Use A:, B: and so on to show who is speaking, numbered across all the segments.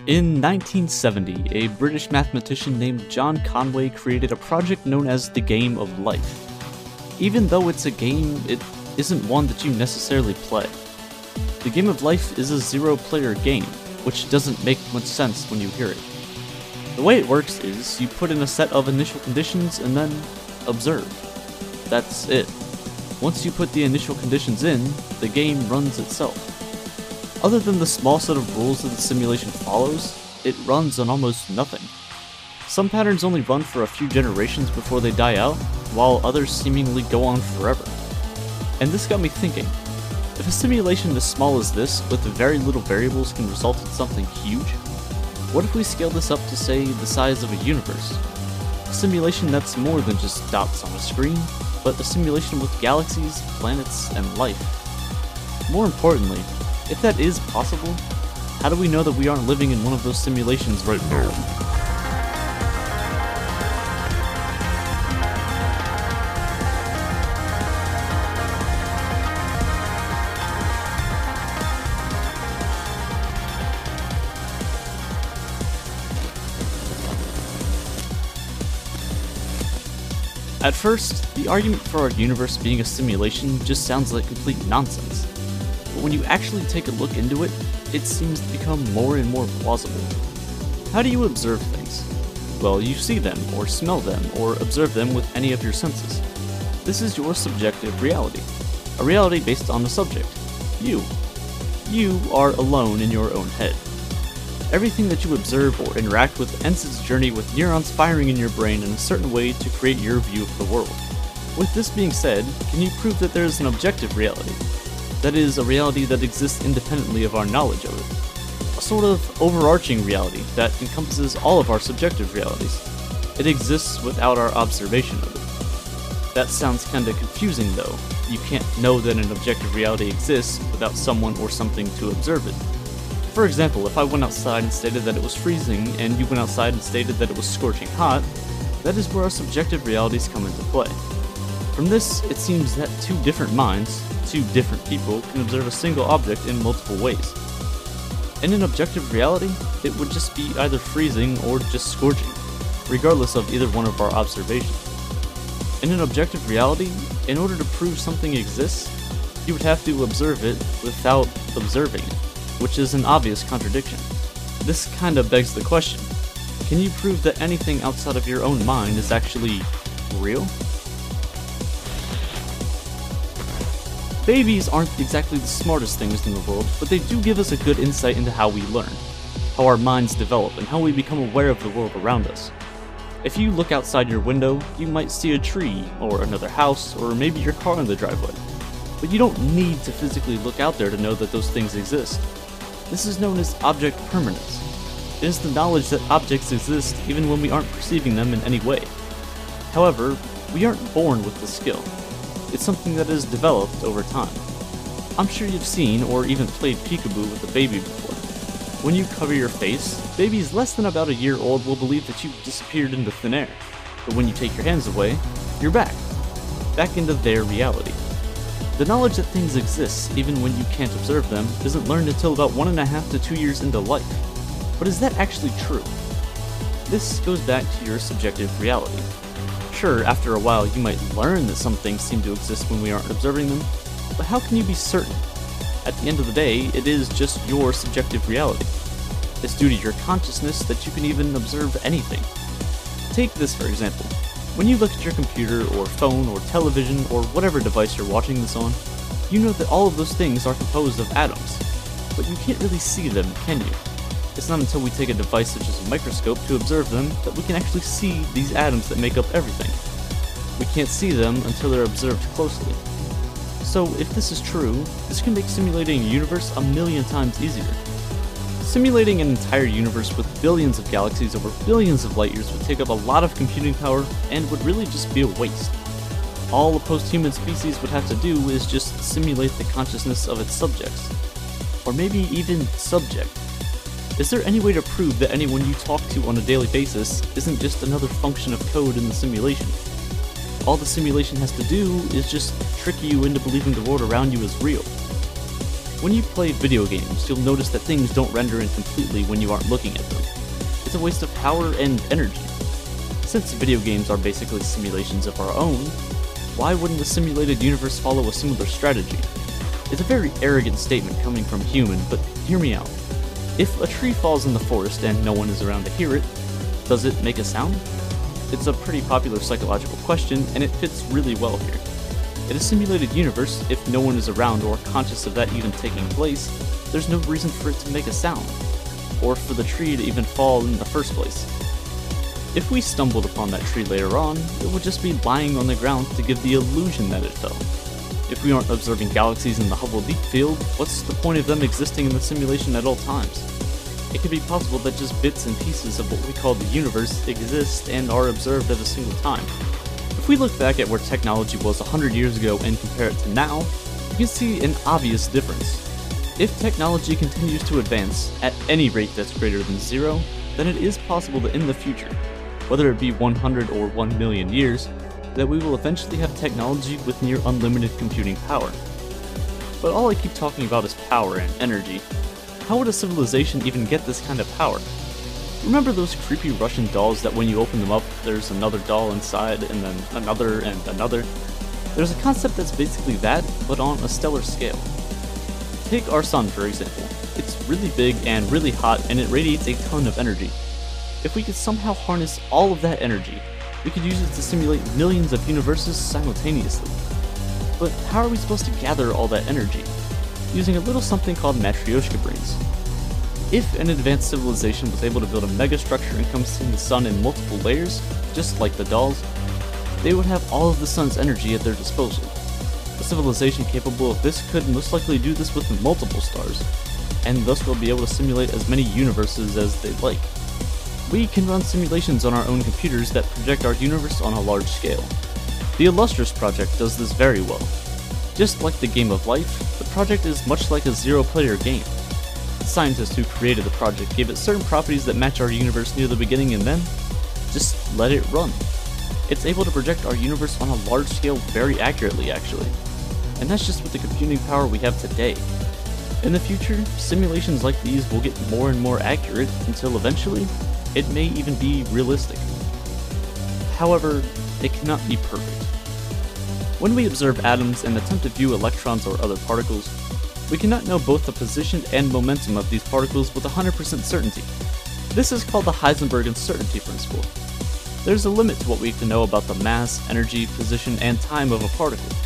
A: In 1970, a British mathematician named John Conway created a project known as the Game of Life. Even though it's a game, it isn't one that you necessarily play. The Game of Life is a zero-player game, which doesn't make much sense when you hear it. The way it works is, you put in a set of initial conditions and then observe. That's it. Once you put the initial conditions in, the game runs itself. Other than the small set of rules that the simulation follows, it runs on almost nothing. Some patterns only run for a few generations before they die out, while others seemingly go on forever. And this got me thinking, if a simulation as small as this, with very little variables, can result in something huge, what if we scale this up to, say, the size of a universe? A simulation that's more than just dots on a screen, but a simulation with galaxies, planets, and life. More importantly, if that is possible, how do we know that we aren't living in one of those simulations right now? At first, the argument for our universe being a simulation just sounds like complete nonsense. But when you actually take a look into it, it seems to become more and more plausible. How do you observe things? Well, you see them, or smell them, or observe them with any of your senses. This is your subjective reality. A reality based on the subject. You. You are alone in your own head. Everything that you observe or interact with ends its journey with neurons firing in your brain in a certain way to create your view of the world. With this being said, can you prove that there is an objective reality? That is, a reality that exists independently of our knowledge of it. A sort of overarching reality that encompasses all of our subjective realities. It exists without our observation of it. That sounds kinda confusing though. You can't know that an objective reality exists without someone or something to observe it. For example, if I went outside and stated that it was freezing, and you went outside and stated that it was scorching hot, that is where our subjective realities come into play. From this, it seems that two different minds, two different people, can observe a single object in multiple ways. In an objective reality, it would just be either freezing or just scorching, regardless of either one of our observations. In an objective reality, in order to prove something exists, you would have to observe it without observing it, which is an obvious contradiction. This kinda begs the question, can you prove that anything outside of your own mind is actually real? Babies aren't exactly the smartest things in the world, but they do give us a good insight into how we learn, how our minds develop, and how we become aware of the world around us. If you look outside your window, you might see a tree, or another house, or maybe your car in the driveway. But you don't need to physically look out there to know that those things exist. This is known as object permanence. It is the knowledge that objects exist even when we aren't perceiving them in any way. However, we aren't born with this skill. It's something that is developed over time. I'm sure you've seen or even played peekaboo with a baby before. When you cover your face, babies less than about a year old will believe that you've disappeared into thin air. But when you take your hands away, you're back into their reality. The knowledge that things exist, even when you can't observe them, isn't learned until about 1.5 to 2 years into life. But is that actually true? This goes back to your subjective reality. Sure, after a while you might learn that some things seem to exist when we aren't observing them, but how can you be certain? At the end of the day, it is just your subjective reality. It's due to your consciousness that you can even observe anything. Take this for example. When you look at your computer or phone or television or whatever device you're watching this on, you know that all of those things are composed of atoms. But you can't really see them, can you? It's not until we take a device such as a microscope to observe them that we can actually see these atoms that make up everything. We can't see them until they're observed closely. So if this is true, this can make simulating a universe a million times easier. Simulating an entire universe with billions of galaxies over billions of light years would take up a lot of computing power and would really just be a waste. All a post-human species would have to do is just simulate the consciousness of its subjects. Or maybe even subject. Is there any way to prove that anyone you talk to on a daily basis isn't just another function of code in the simulation? All the simulation has to do is just trick you into believing the world around you is real. When you play video games, you'll notice that things don't render in completely when you aren't looking at them. It's a waste of power and energy. Since video games are basically simulations of our own, why wouldn't a simulated universe follow a similar strategy? It's a very arrogant statement coming from human, but hear me out. If a tree falls in the forest and no one is around to hear it, does it make a sound? It's a pretty popular psychological question, and it fits really well here. In a simulated universe, if no one is around or conscious of that even taking place, there's no reason for it to make a sound, or for the tree to even fall in the first place. If we stumbled upon that tree later on, it would just be lying on the ground to give the illusion that it fell. If we aren't observing galaxies in the Hubble Deep Field, what's the point of them existing in the simulation at all times? It could be possible that just bits and pieces of what we call the universe exist and are observed at a single time. If we look back at where technology was 100 years ago and compare it to now, you can see an obvious difference. If technology continues to advance at any rate that's greater than 0, then it is possible that in the future, whether it be 100 or 1 million years, that we will eventually have technology with near unlimited computing power. But all I keep talking about is power and energy. How would a civilization even get this kind of power? Remember those creepy Russian dolls that when you open them up, there's another doll inside, and then another and another? There's a concept that's basically that, but on a stellar scale. Take our sun, for example. It's really big and really hot, and it radiates a ton of energy. If we could somehow harness all of that energy, we could use it to simulate millions of universes simultaneously. But how are we supposed to gather all that energy? Using a little something called Matryoshka brains. If an advanced civilization was able to build a megastructure encompassing the sun in multiple layers, just like the dolls, they would have all of the sun's energy at their disposal. A civilization capable of this could most likely do this with multiple stars, and thus will be able to simulate as many universes as they'd like. We can run simulations on our own computers that project our universe on a large scale. The Illustrious project does this very well. Just like the game of life, the project is much like a zero-player game. The scientists who created the project gave it certain properties that match our universe near the beginning, and then just let it run. It's able to project our universe on a large scale very accurately, actually. And that's just with the computing power we have today. In the future, simulations like these will get more and more accurate until eventually, it may even be realistic. However, it cannot be perfect. When we observe atoms and attempt to view electrons or other particles, we cannot know both the position and momentum of these particles with 100% certainty. This is called the Heisenberg uncertainty principle. There's a limit to what we can know about the mass, energy, position, and time of a particle,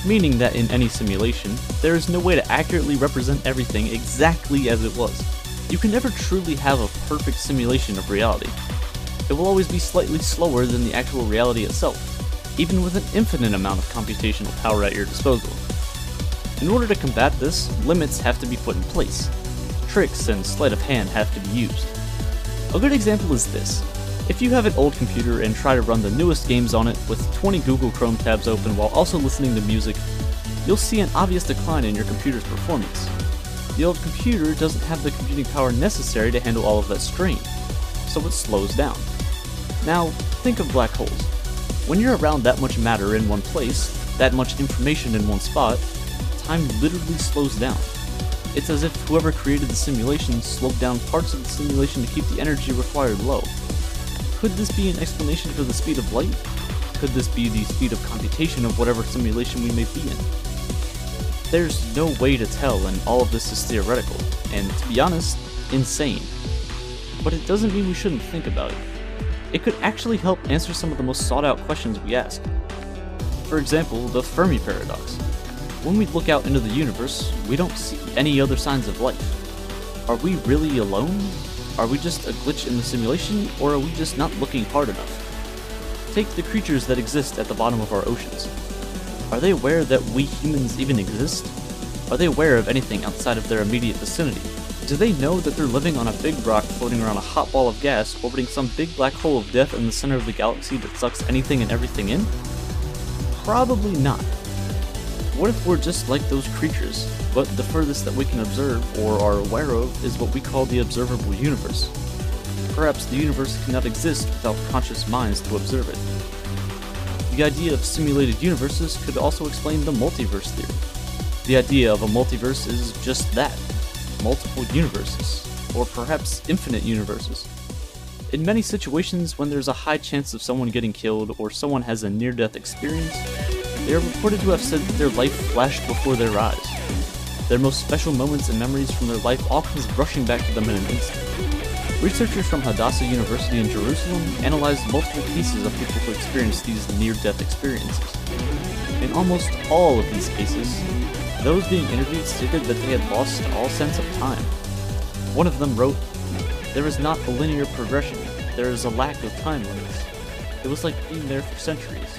A: meaning that in any simulation, there is no way to accurately represent everything exactly as it was. You can never truly have a perfect simulation of reality. It will always be slightly slower than the actual reality itself, even with an infinite amount of computational power at your disposal. In order to combat this, limits have to be put in place. Tricks and sleight of hand have to be used. A good example is this. If you have an old computer and try to run the newest games on it with 20 Google Chrome tabs open while also listening to music, you'll see an obvious decline in your computer's performance. The old computer doesn't have the computing power necessary to handle all of that strain, so it slows down. Now, think of black holes. When you're around that much matter in one place, that much information in one spot, time literally slows down. It's as if whoever created the simulation slowed down parts of the simulation to keep the energy required low. Could this be an explanation for the speed of light? Could this be the speed of computation of whatever simulation we may be in? There's no way to tell, and all of this is theoretical, and to be honest, insane. But it doesn't mean we shouldn't think about it. It could actually help answer some of the most sought out questions we ask. For example, the Fermi paradox. When we look out into the universe, we don't see any other signs of life. Are we really alone? Are we just a glitch in the simulation, or are we just not looking hard enough? Take the creatures that exist at the bottom of our oceans. Are they aware that we humans even exist? Are they aware of anything outside of their immediate vicinity? Do they know that they're living on a big rock floating around a hot ball of gas orbiting some big black hole of death in the center of the galaxy that sucks anything and everything in? Probably not. What if we're just like those creatures, but the furthest that we can observe or are aware of is what we call the observable universe? Perhaps the universe cannot exist without conscious minds to observe it. The idea of simulated universes could also explain the multiverse theory. The idea of a multiverse is just that, multiple universes, or perhaps infinite universes. In many situations, when there's a high chance of someone getting killed or someone has a near-death experience, they are reported to have said that their life flashed before their eyes. Their most special moments and memories from their life all comes rushing back to them in an instant. Researchers from Hadassah University in Jerusalem analyzed multiple cases of people who experienced these near-death experiences. In almost all of these cases, those being interviewed stated that they had lost all sense of time. One of them wrote, "There is not a linear progression, there is a lack of time limits. It was like being there for centuries."